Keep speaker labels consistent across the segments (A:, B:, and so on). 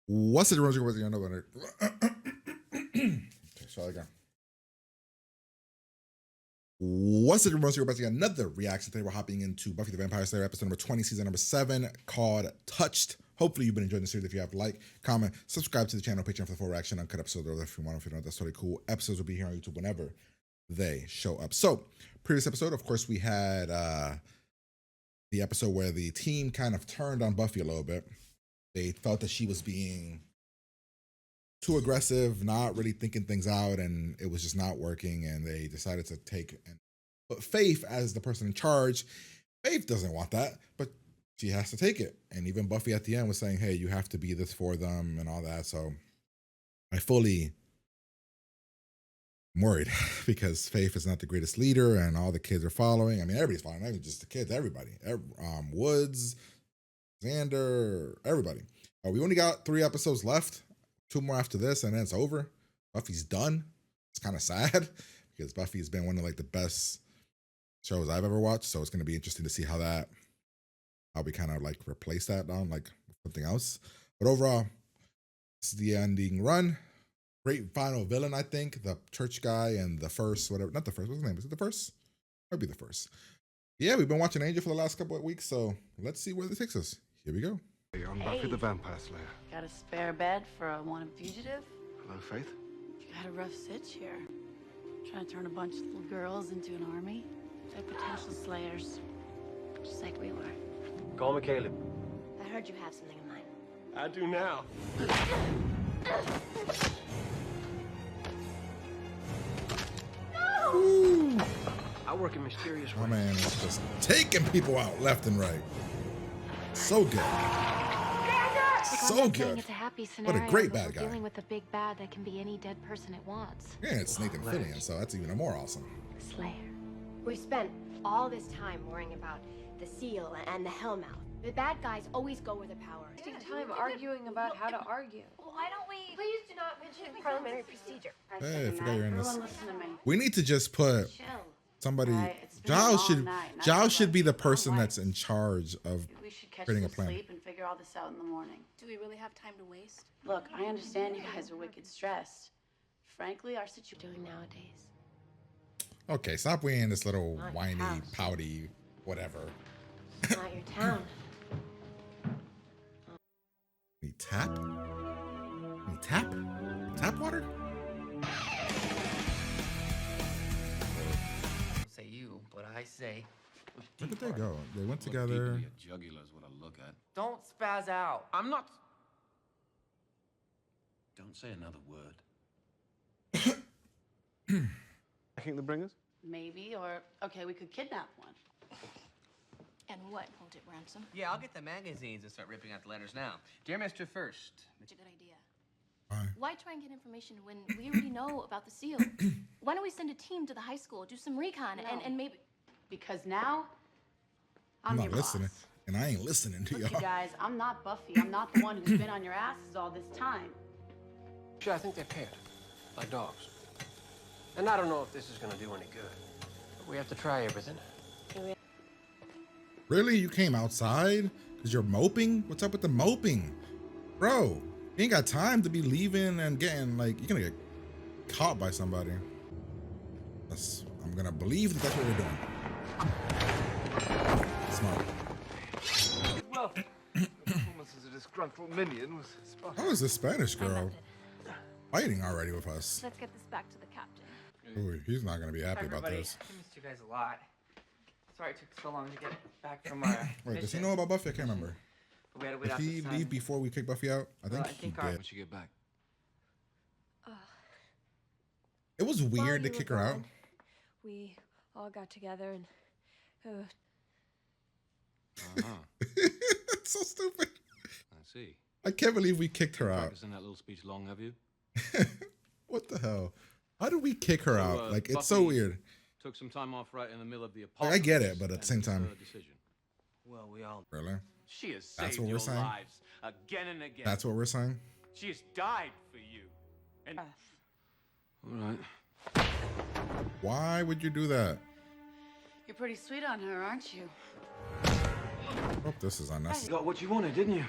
A: What's it, Rosie? What's it? Okay, so again. What's it, Rosie? We're another reaction. Today we're hopping into Buffy the Vampire Slayer episode number 20, season number 7, called Touched. Hopefully you've been enjoying the series. If you have, like, comment, subscribe to the channel, Patreon for the full reaction, uncut episode, or if you want, if you know, that's totally cool. Episodes will be here on YouTube whenever they show up. So, previous episode, of course, we had the episode where the team kind of turned on Buffy a little bit. They felt that she was being too aggressive, not really thinking things out, and it was just not working, and they decided to take and put Faith as the person in charge. Faith doesn't want that, but she has to take it. And even Buffy at the end was saying, hey, you have to be this for them and all that. So I fully am worried because Faith is not the greatest leader, and all the kids are following. I mean, everybody's following, not even just the kids, everybody. Woods, Xander, everybody. We only got 3 episodes left, 2 more after this, and then it's over. Buffy's done. It's kind of sad because Buffy's been one of like the best shows I've ever watched. So it's going to be interesting to see how we kind of like replace that down like something else. But overall, this is the ending run. Great final villain, I think. The church guy and the first, whatever, not the first, what's his name? Is it the first? Might be the first. Yeah, we've been watching Angel for the last couple of weeks, so let's see where this takes us. Here we go.
B: Hey, I'm Buffy the Vampire Slayer.
C: Got a spare bed for a wanted fugitive?
B: Hello, Faith.
C: You got a rough sitch here. Trying to turn a bunch of little girls into an army? They're potential slayers, just like we were.
D: Call me Caleb.
E: I heard you have something in mind.
D: I do now.
A: Ooh.
D: I work in mysterious ways.
A: My man is just taking people out left and right. So good. So good.
E: It's a happy
A: What
E: scenario,
A: a great
E: but
A: bad
E: we're
A: guy.
E: dealing with a big bad that can be any dead person it wants.
A: Yeah, it's Nathan Fillion, so that's even more awesome.
E: Slayer.
F: We've spent all this time worrying about the seal and the Hellmouth. The bad guys always go where the power is.
G: Time arguing about how to argue.
F: Why don't we please do not mention parliamentary procedure?
A: Hey, I forgot you're in this.
C: Everyone listen to me.
A: We need to just put
C: Chill.
A: somebody.
C: Right, it's been a
A: Giles
C: long
A: should
C: night, and I
A: Giles
C: feel
A: should
C: like
A: be the
C: it's
A: person
C: not
A: that's
C: right.
A: in charge of
C: We should catch
A: creating a
C: some
A: plan.
C: sleep and figure all this out in the morning.
G: Do we really have time to waste?
C: Look, I understand you guys are wicked stressed. Frankly, our situation
F: Doing nowadays.
A: Okay, stop being this little
F: Not your
A: whiny,
F: house.
A: pouty, whatever.
F: It's not your town.
A: Need tap? Need tap? Tap water?
H: Say you, but I say.
A: Where did they go? They went together.
I: Jugular is what I look at.
H: Don't spaz out. I'm not.
I: Don't say another word.
B: I think the bringers?
C: maybe, or okay, we could kidnap one.
G: And what? Hold it ransom?
H: Yeah, I'll get the magazines and start ripping out the letters now. Dear Mr. First.
G: It's a good idea.
A: Fine.
G: Why try and get information when we already know about the seal? Why don't we send a team to the high school, do some recon, and maybe...
C: Because now,
A: I'm
C: I'm
A: not
C: your
A: listening.
C: boss.
A: And I ain't listening to
C: Look, you
A: y'all.
C: guys, I'm not Buffy. I'm not the one who's been on your asses all this time.
D: Sure, I think they're paired, like dogs. And I don't know if this is gonna do any good, but we have to try everything.
A: Really? You came outside? Because you're moping? What's up with the moping? Bro, you ain't got time to be leaving and getting, like, you're gonna get caught by somebody. I'm gonna believe that that's what we're doing. Smart.
B: Well, performance as a disgruntled minion was spot
A: How is this Spanish girl
G: noted.
A: fighting already with us?
G: Let's get this back to the captain.
A: Ooh, he's not gonna be happy about
H: Everybody,
A: this.
H: I missed you guys a lot. Sorry it took so long to get back from our
A: Wait, does he
H: mission.
A: know about Buffy? I can't remember.
H: We had to wait
A: Did
H: out
A: he
H: the
A: leave
H: sun.
A: before we kicked Buffy out? I think
H: Well, I
A: he
H: think our-
A: did.
I: Once you get back.
A: It was weird
E: While
A: to
E: you were
A: kick her out.
E: gone, we all got together and
A: It's so stupid.
I: I see.
A: I can't believe we kicked her out.
I: Practicing that little speech long, have you?
A: What the hell? How did we kick her out? Like, it's so
I: Buffy
A: weird.
I: Took some time off right in the middle of the
A: Like,
I: apocalypse.
A: I get it, but at the same
I: and it's
A: time-
I: her decision.
H: Well, we all.
A: Really?
H: She has
A: That's
H: saved
A: what we're
H: your
A: saying?
H: lives again and again.
A: That's what we're saying?
H: She has died for you. And
I: All right.
A: Why would you do that?
C: You're pretty sweet on her, aren't you?
A: Hope this is
I: You
A: unnecessary.
I: got what you wanted, didn't you?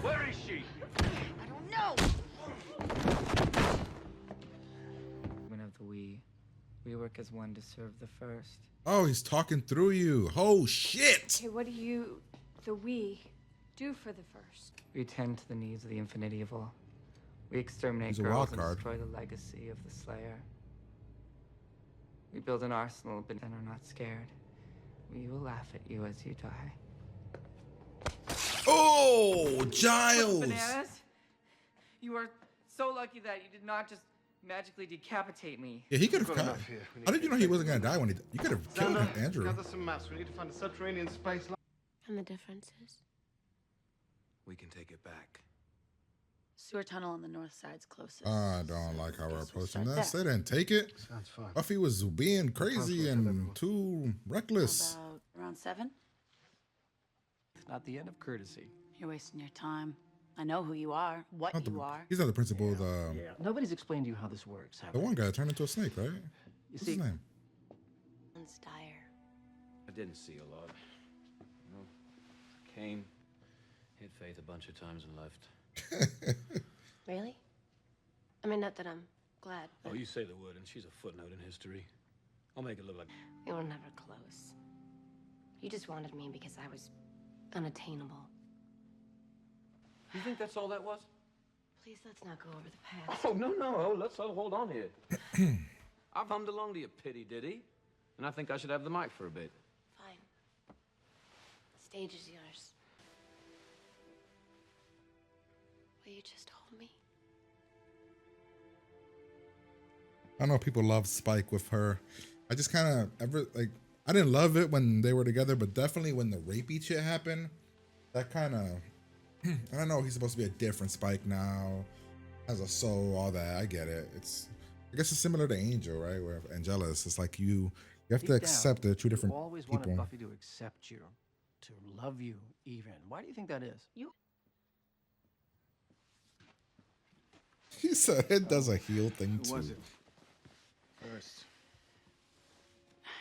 I: Where is she?
C: I don't know.
J: Women of the we work as one to serve the first.
A: Oh, he's talking through you. Oh shit!
E: Okay, what do you, the we, do for the first?
J: We tend to the needs of the infinity of all. We exterminate
A: He's a
J: girls
A: wild
J: and
A: card.
J: destroy the legacy of the Slayer. We build an arsenal, but then are not scared. We will laugh at you as you die.
A: Oh, Giles!
J: Bananas? You are so lucky that you did not just magically decapitate me.
A: Yeah, he could have
B: Got
A: cut.
B: enough here. We need
A: How did
B: to
A: you know he wasn't gonna die when he? You could have killed
B: Xander,
A: Andrew.
B: gather some maps. We need to find a subterranean space line.
F: And the differences?
I: We can take it back.
C: Sewer tunnel on the north side's closest.
A: I don't like how we're
C: Guess we'll
A: approaching
C: start
A: this.
C: there.
A: They didn't take it.
B: Sounds fine.
A: Buffy was being crazy and too reckless.
C: About around 7?
D: It's not the end of courtesy.
C: You're wasting your time. I know who you are, what
A: Not the-
C: you are.
A: He's not the principal. The
D: Nobody's explained to you how this works, have
A: the
D: they?
A: one guy turned into a snake, right?
D: You
A: What's
D: see,
A: his name?
C: It's dire.
I: I didn't see a lot. You know, came, hit Faith a bunch of times and left.
F: Really? I mean, not that I'm glad,
I: Oh,
F: but
I: you say the word, and she's a footnote in history. I'll make it look like.
F: we were never close. You just wanted me because I was unattainable.
I: You think that's all that was?
F: Please, let's not go over the past.
I: Oh, no. Let's all hold on here. I've hummed along to your pity ditty, and I think I should have the mic for a bit.
F: Fine. The stage is yours. Will you just hold me?
A: I know people love Spike with her. I just kind of I didn't love it when they were together, but definitely when the rapey shit happened, that kind of. I don't know. He's supposed to be a different Spike now, has a soul, all that. I get it. I guess it's similar to Angel, right? Where Angelus, it's like you have to
D: Deep
A: accept
D: down,
A: they're two different
D: you always
A: people.
D: wanted Buffy to accept you, to love you even. Why do you think that is?
A: He said it does a heel thing
B: Who
A: too.
B: was it? First.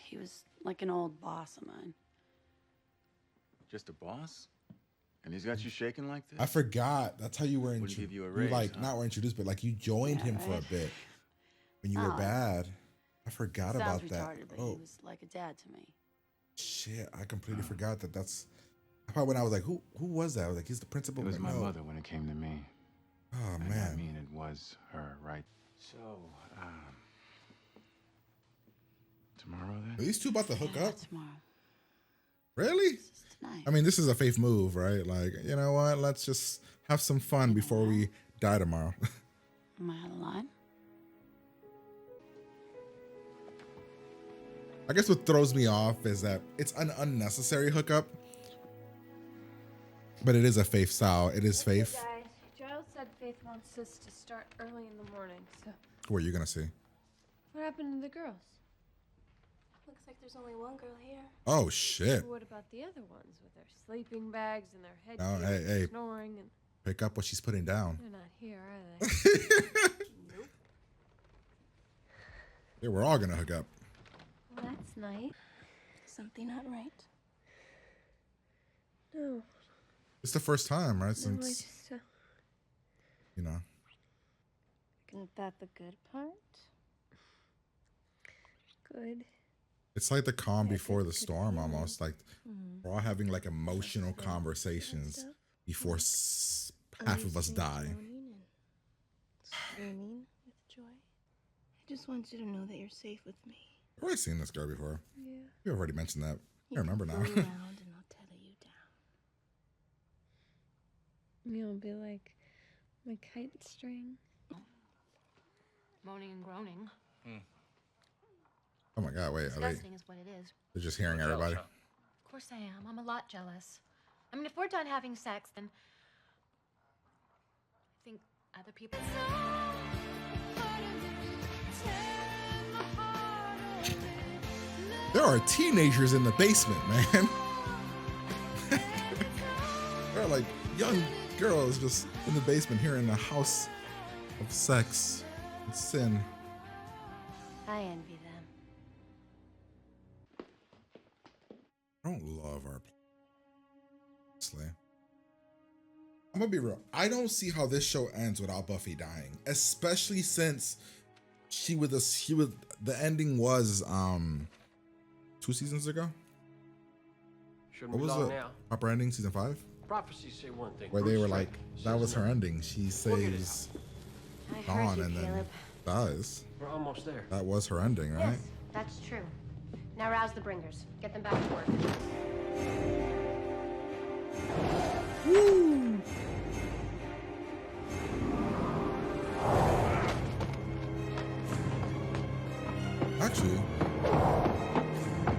C: He was like an old boss of mine.
K: Just a boss? And he's got you shaking like this?
A: I forgot. That's how you were
K: Wouldn't
A: introduced.
K: give you a raise,
A: like
K: huh?
A: not were introduced, but like you joined
C: Yeah,
A: him for a
C: right.
A: bit when you were
C: Oh.
A: bad. I forgot
C: Sounds
A: about that.
C: retarded, but
A: Oh
C: he was like a dad to me.
A: shit! I completely forgot that. That's probably when I was like, who was that? I was like, he's the principal.
K: It was
A: but
K: my
A: no.
K: mother when it came to me.
A: Oh
K: And I
A: man.
K: mean, it was her, right? So, tomorrow
A: Are
K: then?
A: these two about to hook
C: Yeah,
A: up?
C: tomorrow.
A: Really?
C: This is tonight.
A: I mean, this is a faith move, right? Like, you know what? Let's just have some fun before we die tomorrow.
C: Am I out of line?
A: I guess what throws me off is that it's an unnecessary hookup, but it is a faith style. It is faith.
E: Guys, Giles said Faith wants us to start early in the morning, so
A: What are you gonna see?
E: what happened to the girls?
G: Looks like there's only one girl here.
A: Oh shit!
E: What about the other ones with their sleeping bags and their head
A: No, hey.
E: snoring and
A: Pick up what she's putting down.
E: they're not here, are they?
A: Yeah, we're all gonna hook up.
E: Well, that's nice.
G: Something not right.
E: No,
A: It's the first time, right?
E: no, I
A: Since
E: just,
A: you know.
E: isn't that the good part? Good.
A: It's like the calm
E: Yeah,
A: before the
E: good
A: storm,
E: feeling.
A: almost. Like we're all having like emotional conversations before half of us die.
G: Screaming with joy. I just want you to know that you're safe with me.
A: I've already seen this girl before.
E: Yeah.
A: You already mentioned that. I remember now.
G: Go around and I'll tether you down.
E: You'll be like my kite string.
F: Moaning and groaning.
A: Oh my god! Wait, are they?
F: Disgusting is what it is.
A: They're just hearing everybody.
F: Of course I am. I'm a lot jealous. I mean, if we're done having sex, then I think other people.
A: There are teenagers in the basement, man. There are like young girls just in the basement here in the house of sex and sin.
F: I envy
A: I don't love our honestly. I'm gonna be real. I don't see how this show ends without Buffy dying, especially since the ending was 2 seasons ago.
D: Shouldn't
A: What
D: be
A: was
D: long
A: the
D: now.
A: proper ending? Season 5,
D: Prophecies say one thing.
A: where they
D: Bruce
A: were
D: Drake
A: like, that was
D: says
A: her
D: another.
A: ending. She
D: We'll get it
A: saves
F: I heard
A: Dawn
F: you,
A: and then
F: Caleb.
A: dies.
D: We're almost there.
A: That was her ending, right?
F: Yes, that's true. Now rouse the bringers. Get them back to work.
A: Woo! Actually,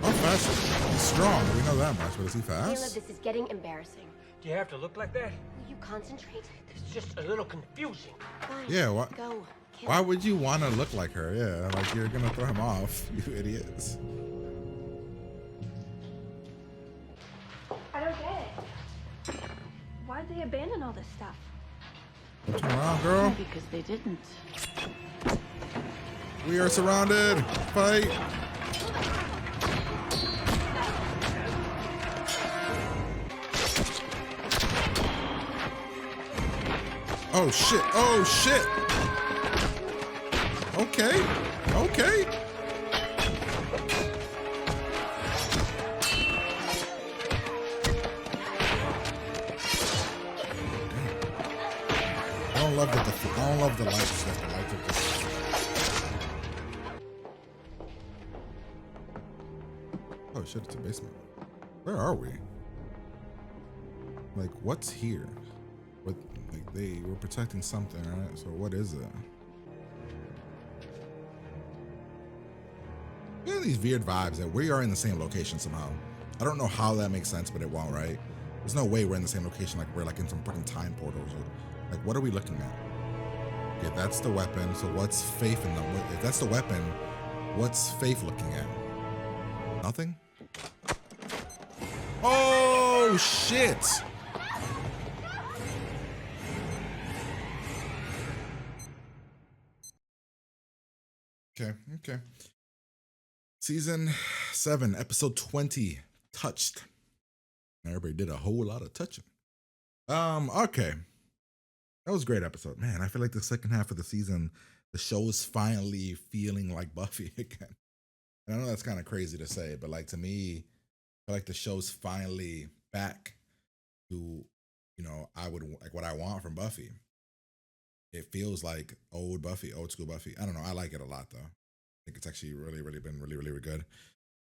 A: how fast? He's strong. We know that much, but is he
F: Caleb,
A: fast?
F: this is getting embarrassing.
D: Do you have to look like that?
F: Will you concentrate?
D: It's just a little confusing.
F: Fine.
A: Yeah, what?
F: Go. Caleb.
A: Why would you want to look like her? Yeah, like you're gonna throw him off, you idiots.
E: I don't get it. Why'd they abandon all this stuff?
A: Turn around, girl.
C: Because they didn't.
A: We are surrounded. Fight. Oh shit. Oh shit. Okay. Okay. I don't love the lights that the lights are just. Oh shit, it's a basement. Where are we? Like, what's here? What, like, they were protecting something, right? So what is it? Yeah, these weird vibes that we are in the same location somehow. I don't know how that makes sense, but it won't, right? There's no way we're in the same location, like we're like in some freaking time portals. Or, like, what are we looking at? Okay, that's the weapon. So what's Faith in them? If that's the weapon, what's Faith looking at? Nothing? Oh, shit! Okay, okay. Season 7, episode 20, Touched. Everybody did a whole lot of touching. Okay. That was a great episode. Man, I feel like the second half of the season, the show is finally feeling like Buffy again. And I know that's kind of crazy to say, but like to me, I feel like the show's finally back to, you know, I would like what I want from Buffy. It feels like old Buffy, old school Buffy. I don't know. I like it a lot though. I think it's actually really been really good.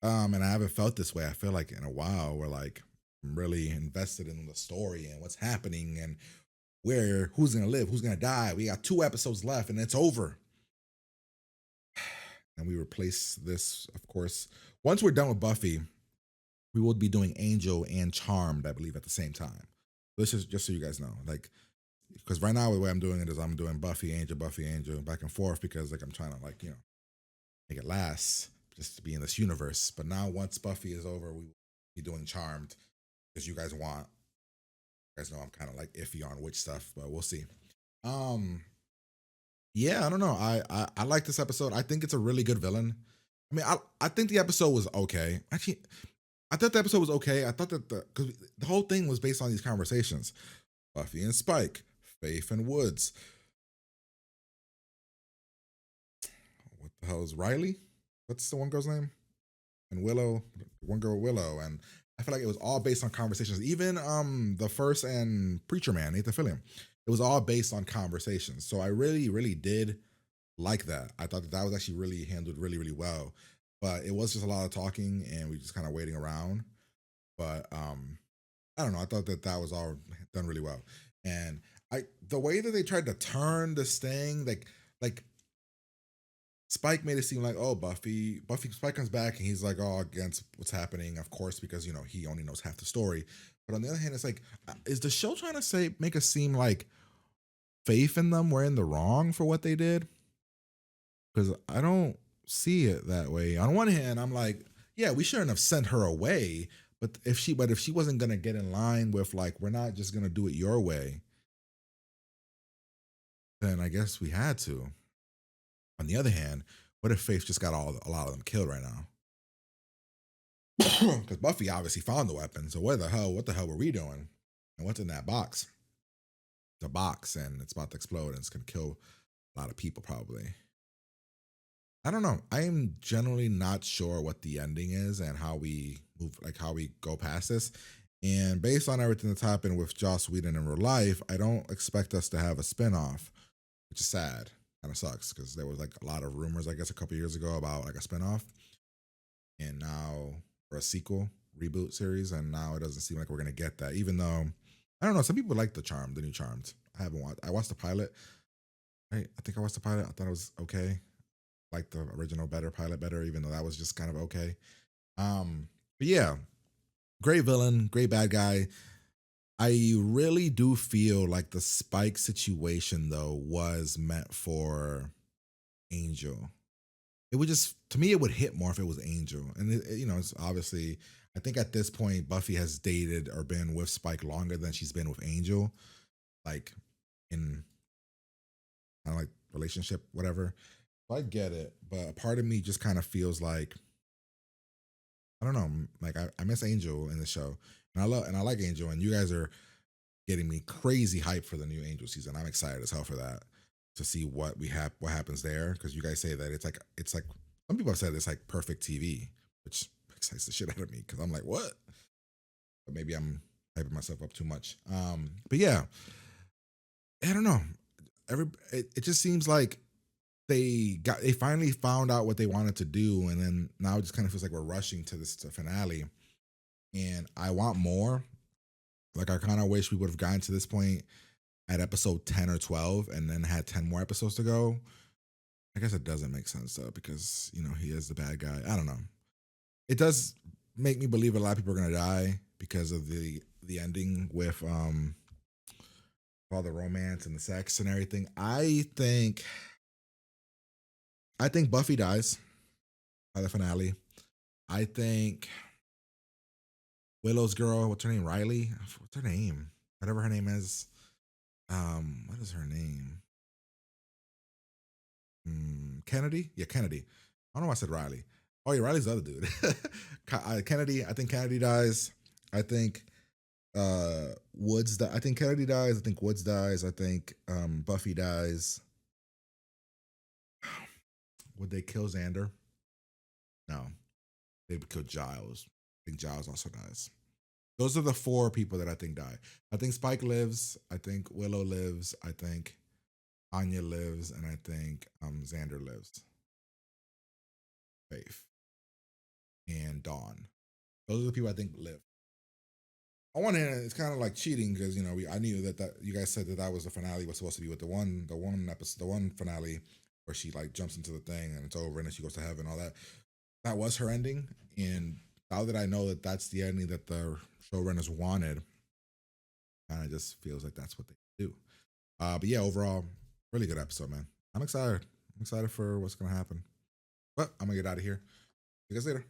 A: And I haven't felt this way. I feel like in a while where like I'm really invested in the story and what's happening and who's gonna live, who's gonna die. We got 2 episodes left and it's over. And we replace this, of course. Once we're done with Buffy, we will be doing Angel and Charmed, I believe, at the same time. This is just so you guys know, like, because right now the way I'm doing it is I'm doing Buffy, Angel, back and forth because like I'm trying to like, you know, make it last just to be in this universe. But now once Buffy is over, we will be doing Charmed because you guys want. You guys know I'm kind of like iffy on which stuff, but we'll see. Yeah, I don't know. I like this episode. I think it's a really good villain. I mean, I think the episode was okay. Actually, I thought the episode was okay. I thought that because the whole thing was based on these conversations. Buffy and Spike, Faith and Woods. What the hell is Riley? What's the one girl's name? And Willow, one girl Willow. And I feel like it was all based on conversations. Even the first and Preacher Man, Nathan Fillion. It was all based on conversations. So I really did like that. I thought that was actually really handled really well. But it was just a lot of talking and we just kind of waiting around. But I don't know. I thought that was all done really well. And the way that they tried to turn this thing, like Spike made it seem like, oh, Spike comes back and he's like, oh, against what's happening, of course, because, you know, he only knows half the story. But on the other hand, it's like, is the show trying to make us seem like Faith in them were in the wrong for what they did? Because I don't see it that way. On one hand, I'm like, yeah, we shouldn't have sent her away. But if she wasn't gonna get in line with like, we're not just gonna do it your way, then I guess we had to. On the other hand, what if Faith just got a lot of them killed right now? Because Buffy obviously found the weapon. So what the hell were we doing? And what's in that box? The box, and it's about to explode, and it's gonna kill a lot of people probably. I don't know. I am generally not sure what the ending is and how we move, like how we go past this. And based on everything that's happened with Joss Whedon in real life, I don't expect us to have a spinoff, which is sad. Kind of sucks because there was like a lot of rumors, I guess, a couple years ago about like a spinoff, and now for a sequel reboot series, and now it doesn't seem like we're gonna get that. Even though I don't know, some people like the new Charmed. I haven't watched. I watched the pilot. Right, I think I watched the pilot. I thought it was okay. Like the original pilot better, even though that was just kind of okay. But yeah, great villain, great bad guy. I really do feel like the Spike situation though was meant for Angel. It would just, to me, it would hit more if it was Angel. And it's obviously, I think at this point Buffy has dated or been with Spike longer than she's been with Angel, like in kind of like relationship, whatever. I get it, but a part of me just kind of feels like, I don't know, like I miss Angel in the show, and I like Angel, and you guys are getting me crazy hype for the new Angel season. I'm excited as hell for that, to see what what happens there, because you guys say that it's like some people have said it's like perfect TV, which excites the shit out of me because I'm like, what? But maybe I'm hyping myself up too much. But yeah, I don't know. It just seems like they finally found out what they wanted to do, and then now it just kind of feels like we're rushing to this finale, and I want more. Like I kind of wish we would have gotten to this point at episode 10 or 12 and then had 10 more episodes to go. I guess it doesn't make sense though, because he is the bad guy. I don't know. It does make me believe a lot of people are gonna die because of the ending with all the romance and the sex and everything. I think Buffy dies by the finale. I think Willow's girl, what's her name? Riley? What's her name? Whatever her name is. What is her name? Kennedy? Yeah, Kennedy. I don't know why I said Riley. Oh yeah, Riley's the other dude. Kennedy, I think Kennedy dies. I think I think Kennedy dies. I think Woods dies. I think Buffy dies. Would they kill Xander? No. They would kill Giles. I think Giles also dies. Those are the 4 people that I think die. I think Spike lives. I think Willow lives. I think Anya lives. And I think Xander lives. Faith. And Dawn. Those are the people I think live. On one hand, it's kind of like cheating because I knew that you guys said that was the finale was supposed to be with the one episode, the one finale where she like jumps into the thing and it's over and then she goes to heaven, all that. That was her ending, and now that I know that that's the ending that the showrunners wanted, kind of just feels like that's what they do. But yeah, overall, really good episode, man. I'm excited. I'm excited for what's gonna happen. But I'm gonna get out of here. See you guys later.